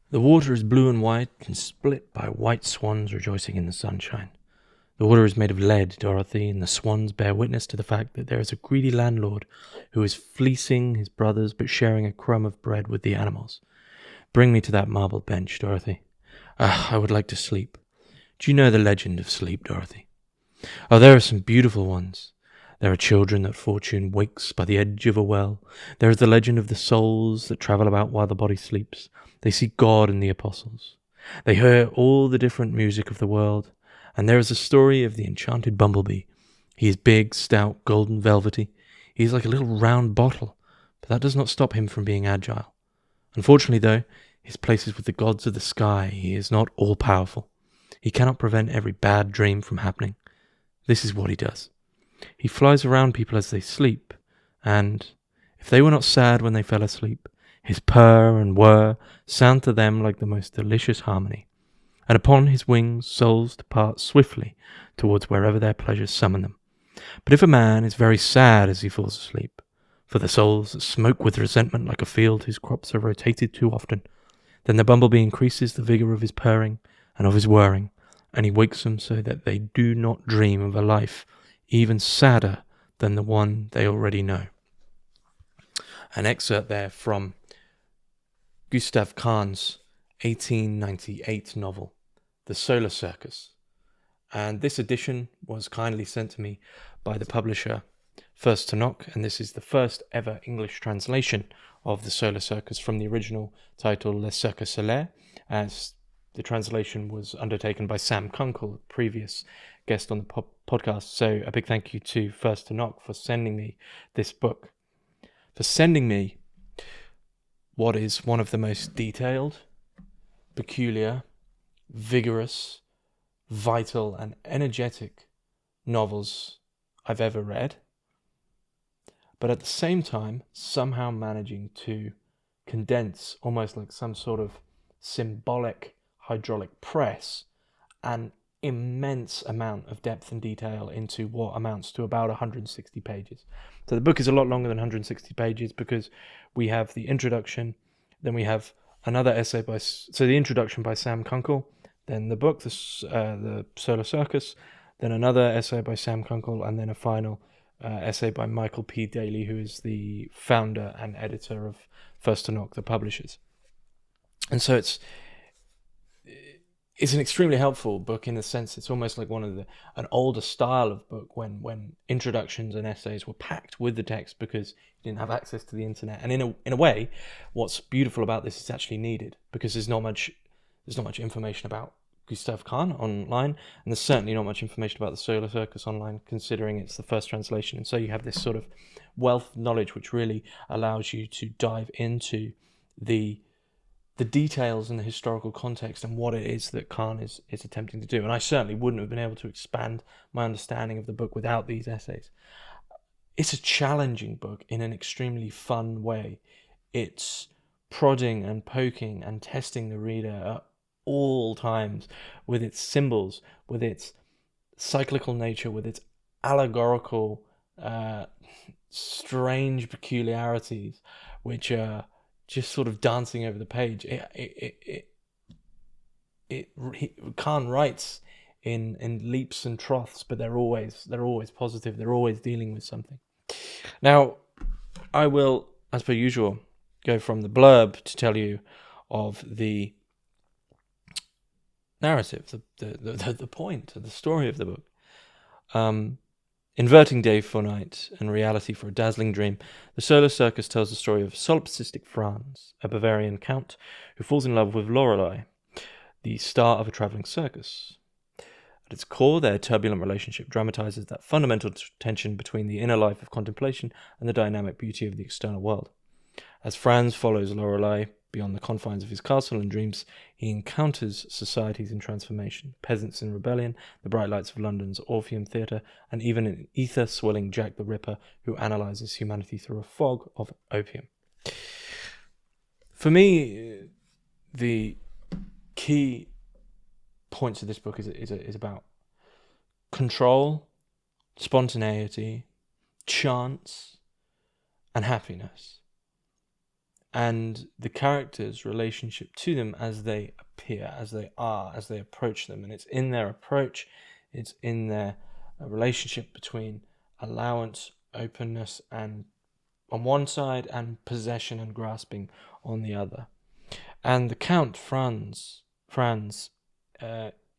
The water is blue and white and split by white swans rejoicing in the sunshine. The water is made of lead, Dorothy, and the swans bear witness to the fact that there is a greedy landlord who is fleecing his brothers but sharing a crumb of bread with the animals. Bring me to that marble bench, Dorothy. I would like to sleep. Do you know the legend of sleep, Dorothy? Oh, there are some beautiful ones. There are children that fortune wakes by the edge of a well. There is the legend of the souls that travel about while the body sleeps. They see God and the apostles. They hear all the different music of the world. And there is a story of the enchanted bumblebee. He is big, stout, golden, velvety. He is like a little round bottle, but that does not stop him from being agile. Unfortunately, though, his place is with the gods of the sky. He is not all-powerful. He cannot prevent every bad dream from happening. This is what he does. He flies around people as they sleep, and if they were not sad when they fell asleep, his purr and whir sound to them like the most delicious harmony. And upon his wings souls depart swiftly towards wherever their pleasures summon them. But if a man is very sad as he falls asleep, for the souls that smoke with resentment like a field whose crops are rotated too often, then the bumblebee increases the vigour of his purring and of his whirring, and he wakes them so that they do not dream of a life even sadder than the one they already know. An excerpt there from Gustave Kahn's 1898 novel, The Solar Circus. And this edition was kindly sent to me by the publisher First to Knock, and this is the first ever English translation of The Solar Circus from the original title Le Cirque Solaire, as the translation was undertaken by Sam Kunkel, a previous guest on the podcast. So a big thank you to First to Knock for sending me this book, for sending me what is one of the most detailed, peculiar, vigorous, vital and energetic novels I've ever read, but at the same time somehow managing to condense, almost like some sort of symbolic hydraulic press, an immense amount of depth and detail into what amounts to about 160 pages. So the book is a lot longer than 160 pages because we have the introduction, then we have another essay the introduction by Sam Kunkel, then the book, the Solar Circus, then another essay by Sam Kunkel, and then a final essay by Michael P. Daly, who is the founder and editor of First to Knock, the publishers. And so it's an extremely helpful book in the sense it's almost like an older style of book when introductions and essays were packed with the text because you didn't have access to the internet. And in a way, what's beautiful about this is actually needed because there's not much information about Gustave Kahn online, and there's certainly not much information about the Solar Circus online, considering it's the first translation. And so you have this sort of wealth of knowledge which really allows you to dive into the details and the historical context and what it is that Kahn is attempting to do. And I certainly wouldn't have been able to expand my understanding of the book without these essays. It's a challenging book in an extremely fun way. It's prodding and poking and testing the reader at all times with its symbols, with its cyclical nature, with its allegorical, strange peculiarities, which are just sort of dancing over the page. Kahn writes in leaps and troughs, but they're always positive. They're always dealing with something. Now, I will, as per usual, go from the blurb to tell you of the narrative, the point, the story of the book. Inverting day for night and reality for a dazzling dream, the Solar Circus tells the story of solipsistic Franz, a Bavarian count who falls in love with Lorelei, the star of a travelling circus. At its core, their turbulent relationship dramatizes that fundamental tension between the inner life of contemplation and the dynamic beauty of the external world. As Franz follows Lorelei beyond the confines of his castle and dreams, he encounters societies in transformation, peasants in rebellion, the bright lights of London's Orpheum Theatre, and even an ether-swelling Jack the Ripper who analyzes humanity through a fog of opium. For me, the key points of this book is about control, spontaneity, chance, and happiness. and the characters' relationship to them as they appear, as they are, as they approach them. And it's in their approach, it's in their relationship between allowance, openness, and on one side, and possession and grasping on the other. And the Count Franz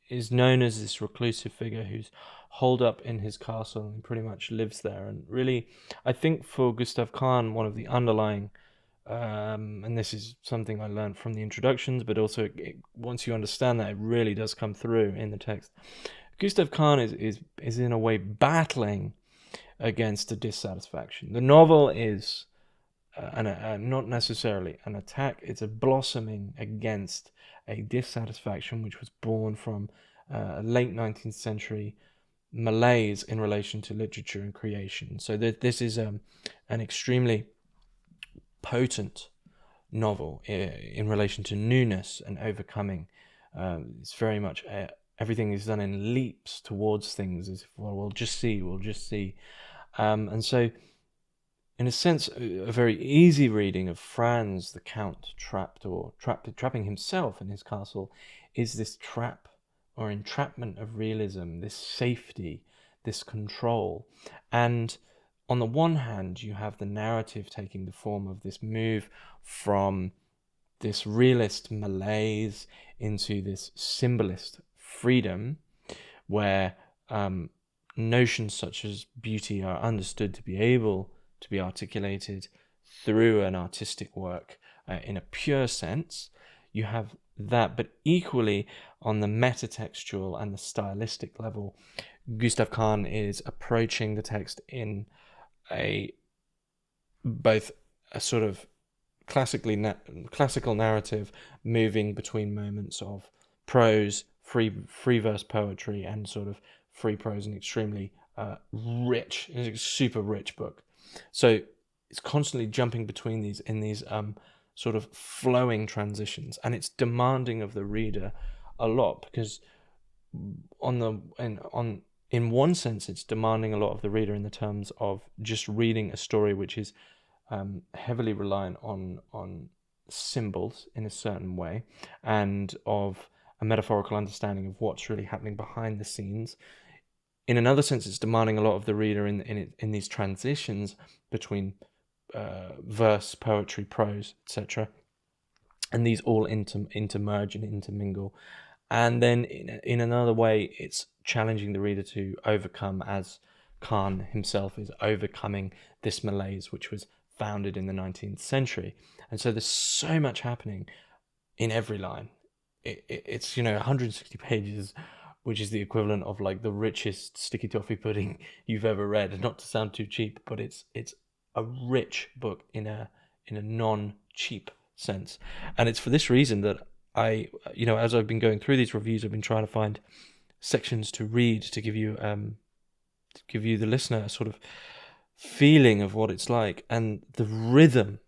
is known as this reclusive figure who's holed up in his castle and pretty much lives there. And really, I think for Gustave Kahn, one of the underlying and this is something I learned from the introductions, but also once you understand that, it really does come through in the text. Gustave Kahn is in a way battling against a dissatisfaction. The novel is not necessarily an attack, it's a blossoming against a dissatisfaction which was born from a late 19th century malaise in relation to literature and creation. So this is an extremely potent novel in relation to newness and overcoming. It's very much everything is done in leaps towards things, as if, well, we'll just see. And so, in a sense, a very easy reading of Franz, the Count, trapping himself in his castle, is this trap or entrapment of realism, this safety, this control. And on the one hand, you have the narrative taking the form of this move from this realist malaise into this symbolist freedom, where notions such as beauty are understood to be able to be articulated through an artistic work in a pure sense. You have that, but equally on the metatextual and the stylistic level, Gustave Kahn is approaching the text in both a sort of classical narrative, moving between moments of prose, free verse poetry, and sort of free prose, and extremely rich. It's a super rich book. So it's constantly jumping between these in these sort of flowing transitions, and it's demanding of the reader a lot, because in one sense, it's demanding a lot of the reader in the terms of just reading a story which is heavily reliant on symbols in a certain way, and of a metaphorical understanding of what's really happening behind the scenes. In another sense, it's demanding a lot of the reader in these transitions between verse, poetry, prose, etc. And these all intermerge and intermingle. And then in another way, it's challenging the reader to overcome, as Kahn himself is overcoming this malaise which was founded in the 19th century. And so there's so much happening in every line. It's 160 pages, which is the equivalent of like the richest sticky toffee pudding you've ever read. Not to sound too cheap, but it's a rich book in a non-cheap sense. And it's for this reason that I, as I've been going through these reviews, I've been trying to find sections to read to give you the listener a sort of feeling of what it's like. And the rhythm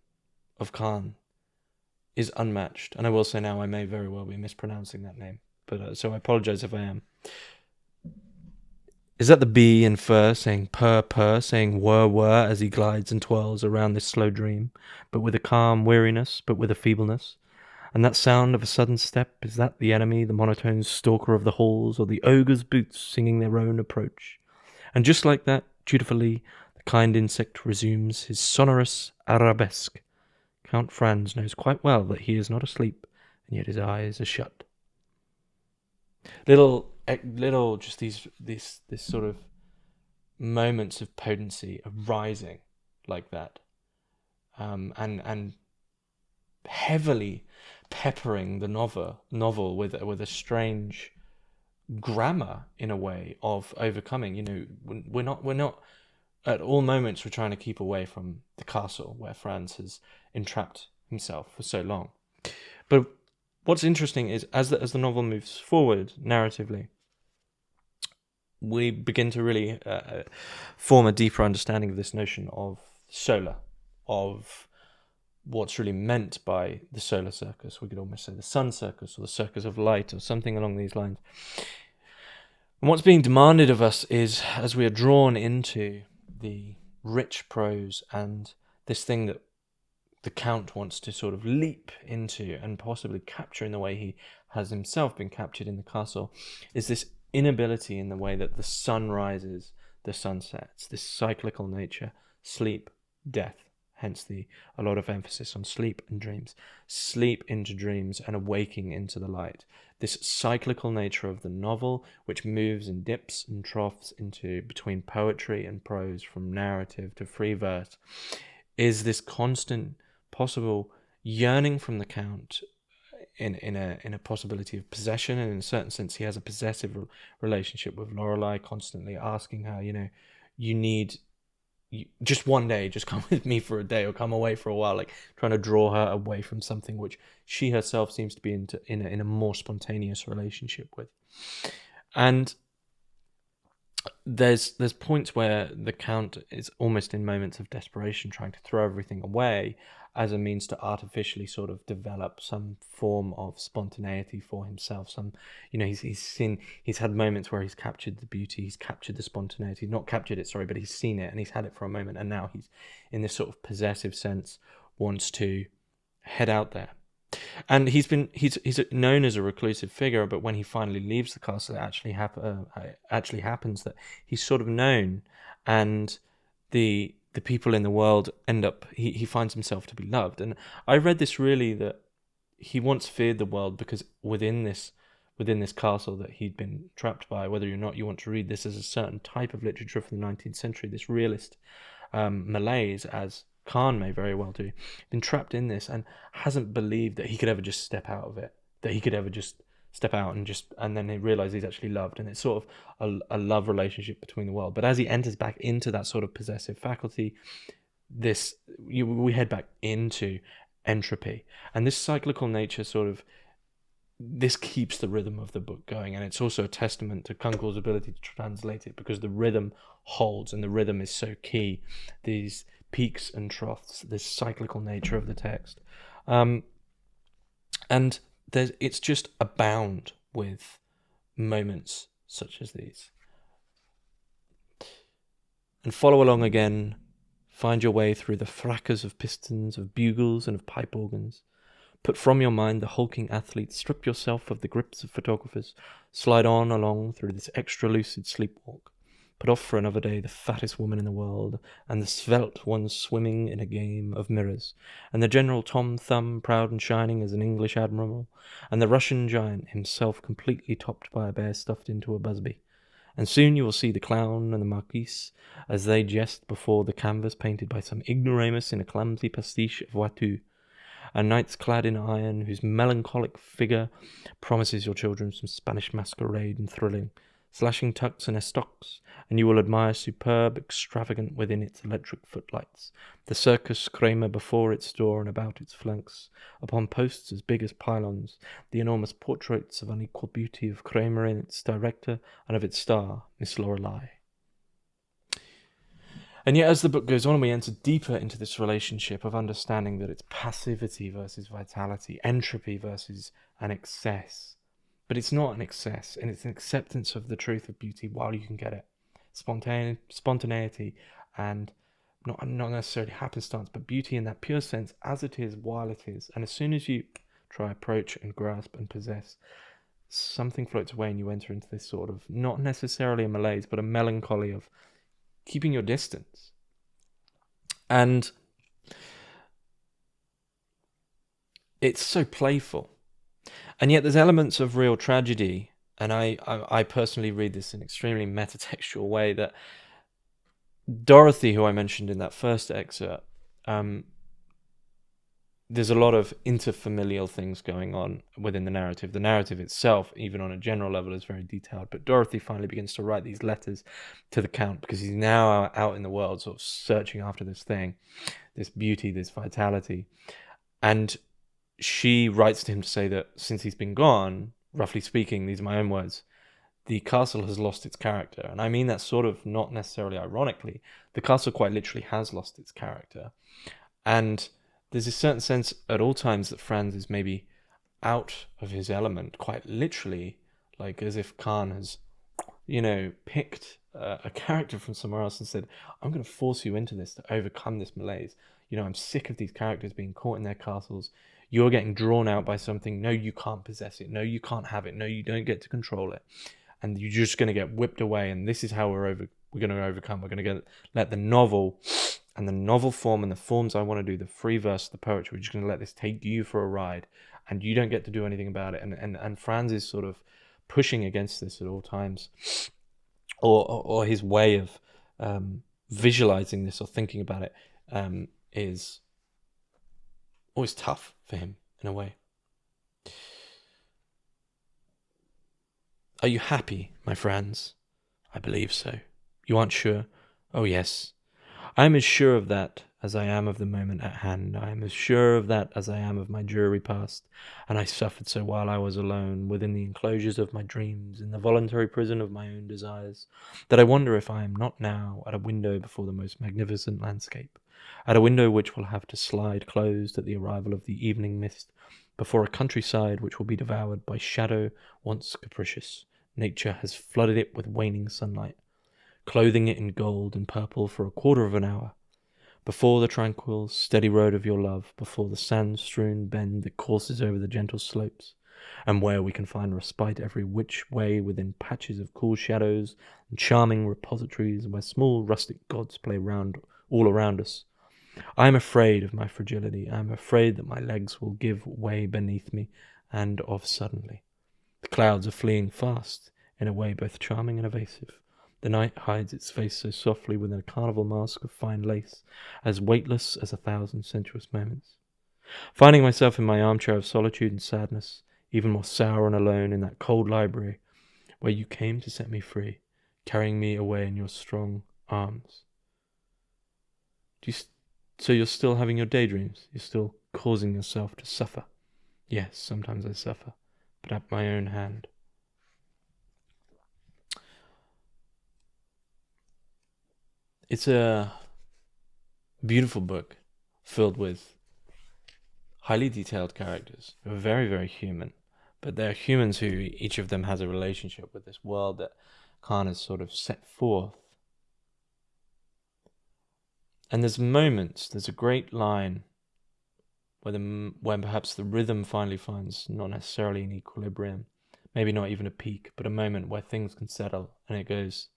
of Kahn is unmatched. And I will say now, I may very well be mispronouncing that name, but so I apologize if I am. Is that the bee in fur saying purr, saying whir, as he glides and twirls around this slow dream, but with a calm weariness, but with a feebleness? And that sound of a sudden step, is that the enemy, the monotone stalker of the halls, or the ogre's boots singing their own approach? And just like that, dutifully, the kind insect resumes his sonorous arabesque. Count Franz knows quite well that he is not asleep, and yet his eyes are shut. Little, just these sort of moments of potency arising like that, and heavily peppering the novel with a strange grammar in a way of overcoming. We're not at all moments we're trying to keep away from the castle where Franz has entrapped himself for so long. But what's interesting is as the novel moves forward narratively, we begin to really form a deeper understanding of this notion of solar, of what's really meant by the solar circus. We could almost say the sun circus, or the circus of light, or something along these lines. And what's being demanded of us is, as we are drawn into the rich prose and this thing that the Count wants to sort of leap into and possibly capture in the way he has himself been captured in the castle, is this inability in the way that the sun rises, the sun sets, this cyclical nature, sleep, death, hence a lot of emphasis on sleep and dreams, sleep into dreams and awaking into the light. This cyclical nature of the novel, which moves in dips and troughs into between poetry and prose, from narrative to free verse, is this constant possible yearning from the Count in a possibility of possession, and in a certain sense he has a possessive relationship with Lorelei, constantly asking her, you need, just one day, just come with me for a day, or come away for a while, like trying to draw her away from something which she herself seems to be in a more spontaneous relationship with. And there's points where the Count is almost in moments of desperation trying to throw everything away as a means to artificially sort of develop some form of spontaneity for himself. He's had moments where he's captured the beauty, he's captured the spontaneity, not captured it, sorry, but he's seen it and he's had it for a moment, and now he's in this sort of possessive sense wants to head out there. And he's known as a reclusive figure, but when he finally leaves the castle, it actually happens that he's sort of known, and the people in the world end up, he finds himself to be loved. And I read this really that he once feared the world because within this castle that he'd been trapped by, whether or not you want to read this as a certain type of literature from the 19th century, this realist malaise, as Kahn may very well do, been trapped in this and hasn't believed that he could ever just step out of it, that he could ever just step out and then he realizes he's actually loved, and it's sort of a love relationship between the world. But as he enters back into that sort of possessive faculty, we head back into entropy, and this cyclical nature this keeps the rhythm of the book going, and it's also a testament to Kunkel's ability to translate it, because the rhythm holds, and the rhythm is so key. These peaks and troughs, this cyclical nature of the text, and it's just abound with moments such as these. And follow along again, find your way through the fracas of pistons, of bugles, and of pipe organs. Put from your mind the hulking athlete, strip yourself of the grips of photographers, slide on along through this extra-lucid sleepwalk. Put off for another day the fattest woman in the world, and the svelte one swimming in a game of mirrors, and the General Tom Thumb, proud and shining as an English admiral, and the Russian giant himself completely topped by a bear stuffed into a busby. And soon you will see the clown and the marquise as they jest before the canvas painted by some ignoramus in a clumsy pastiche of Watteau, and knights clad in iron, whose melancholic figure promises your children some Spanish masquerade and thrilling, slashing tucks and estoques, and you will admire superb, extravagant within its electric footlights, the Circus Kramer before its door and about its flanks, upon posts as big as pylons, the enormous portraits of unequal beauty of Kramer and its director, and of its star, Miss Lorelei. And yet, as the book goes on, we enter deeper into this relationship of understanding that it's passivity versus vitality, entropy versus an excess. But it's not an excess, and it's an acceptance of the truth of beauty while you can get it. Spontaneity and not necessarily happenstance, but beauty in that pure sense as it is while it is. And as soon as you try approach and grasp and possess, something floats away and you enter into this sort of, not necessarily a malaise, but a melancholy of keeping your distance. And it's so playful. And yet there's elements of real tragedy, and I personally read this in an extremely metatextual way, that Dorothy, who I mentioned in that first excerpt, there's a lot of interfamilial things going on within the narrative. The narrative itself, even on a general level, is very detailed, but Dorothy finally begins to write these letters to the Count, because he's now out in the world sort of searching after this thing, this beauty, this vitality, and she writes to him to say that since he's been gone, roughly speaking, these are my own words, the castle has lost its character. And I mean that sort of not necessarily ironically. The castle quite literally has lost its character. And there's a certain sense at all times that Franz is maybe out of his element, quite literally, like as if Kahn has, picked a character from somewhere else and said, I'm going to force you into this to overcome this malaise. I'm sick of these characters being caught in their castles. You're getting drawn out by something. No, you can't possess it. No, you can't have it. No, you don't get to control it. And you're just going to get whipped away. And this is how we're going to overcome. We're going to let the novel and the novel form and the forms I want to do, the free verse, the poetry, we're just going to let this take you for a ride. And you don't get to do anything about it. And Franz is sort of pushing against this at all times. Or his way of visualizing this or thinking about it is always tough for him in a way. Are you happy, my friends? I believe so. You aren't sure? Oh yes. I am as sure of that as I am of the moment at hand. I am as sure of that as I am of my dreary past. And I suffered so while I was alone, within the enclosures of my dreams, in the voluntary prison of my own desires, that I wonder if I am not now at a window before the most magnificent landscape, at a window which will have to slide closed at the arrival of the evening mist, before a countryside which will be devoured by shadow once capricious. Nature has flooded it with waning sunlight, clothing it in gold and purple for a quarter of an hour, before the tranquil, steady road of your love, before the sand-strewn bend that courses over the gentle slopes, and where we can find respite every which way within patches of cool shadows and charming repositories where small rustic gods play round all around us. I am afraid of my fragility. I am afraid that my legs will give way beneath me, and of suddenly. The clouds are fleeing fast, in a way both charming and evasive. The night hides its face so softly within a carnival mask of fine lace, as weightless as 1,000 sensuous moments. Finding myself in my armchair of solitude and sadness, even more sour and alone in that cold library, where you came to set me free, carrying me away in your strong arms. So you're still having your daydreams? You're still causing yourself to suffer? Yes, sometimes I suffer, but at my own hand. It's a beautiful book filled with highly detailed characters who are very, very human, but they're humans who each of them has a relationship with this world that Kahn has sort of set forth. And there's moments, there's a great line when perhaps the rhythm finally finds not necessarily an equilibrium, maybe not even a peak, but a moment where things can settle, and it goes,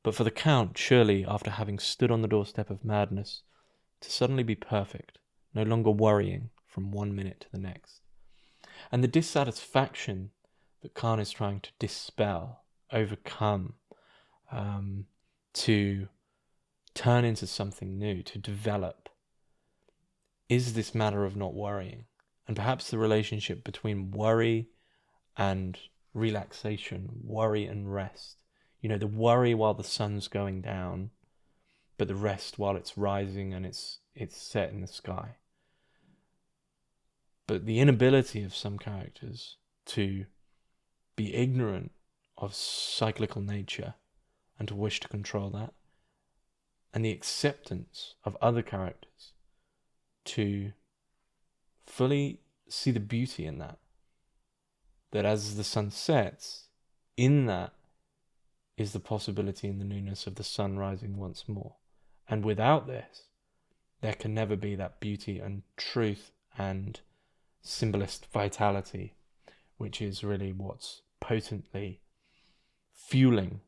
"But for the Count, surely, after having stood on the doorstep of madness, to suddenly be perfect, no longer worrying from one minute to the next." And the dissatisfaction that Kahn is trying to dispel, overcome, to turn into something new, to develop, is this matter of not worrying. And perhaps the relationship between worry and relaxation, worry and rest. The worry while the sun's going down, but the rest while it's rising and it's set in the sky. But the inability of some characters to be ignorant of cyclical nature and to wish to control that, and the acceptance of other characters to fully see the beauty in that as the sun sets, in that is the possibility and the newness of the sun rising once more. And without this, there can never be that beauty and truth and symbolist vitality, which is really what's potently fueling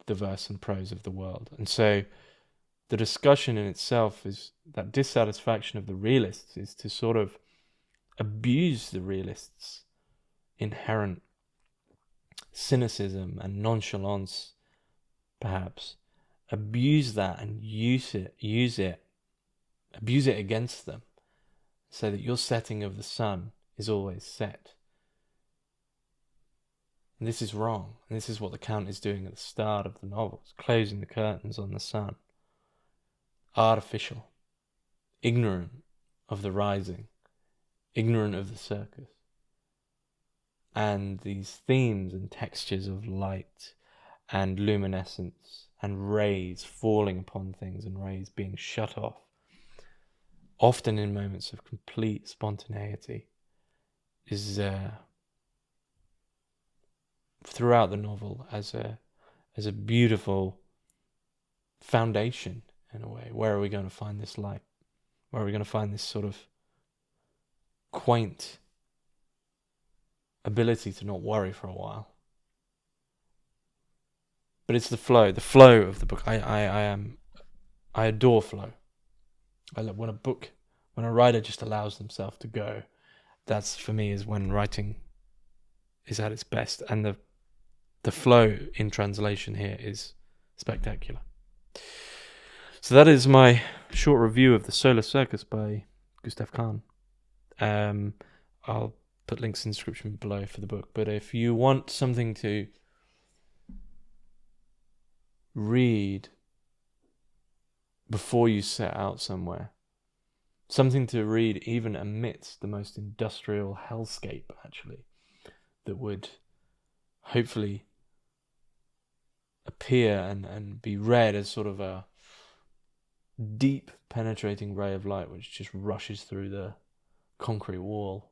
the verse and prose of the world. And so the discussion in itself is that dissatisfaction of the realists is to sort of abuse the realists' inherent cynicism and nonchalance, perhaps. Abuse that and abuse it against them, so that your setting of the sun is always set. And this is wrong. And this is what the Count is doing at the start of the novel. It's closing the curtains on the sun. Artificial. Ignorant of the rising. Ignorant of the circus. And these themes and textures of light and luminescence and rays falling upon things and rays being shut off, often in moments of complete spontaneity, is throughout the novel as a beautiful foundation in a way. Where are we going to find this light? where we're going to find this sort of quaint ability to not worry for a while. But it's the flow of the book. I adore flow. When a writer just allows themselves to go, that's for me is when writing is at its best, and the flow in translation here is spectacular. So that is my short review of the Solar Circus by Gustave Kahn. I'll put links in the description below for the book, but if you want something to read before you set out somewhere, something to read even amidst the most industrial hellscape, actually, that would hopefully appear and be read as sort of a deep penetrating ray of light which just rushes through the concrete wall,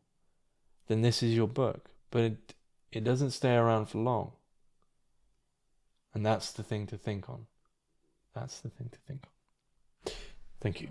then this is your book. But it doesn't stay around for long, and that's the thing to think on. Thank you.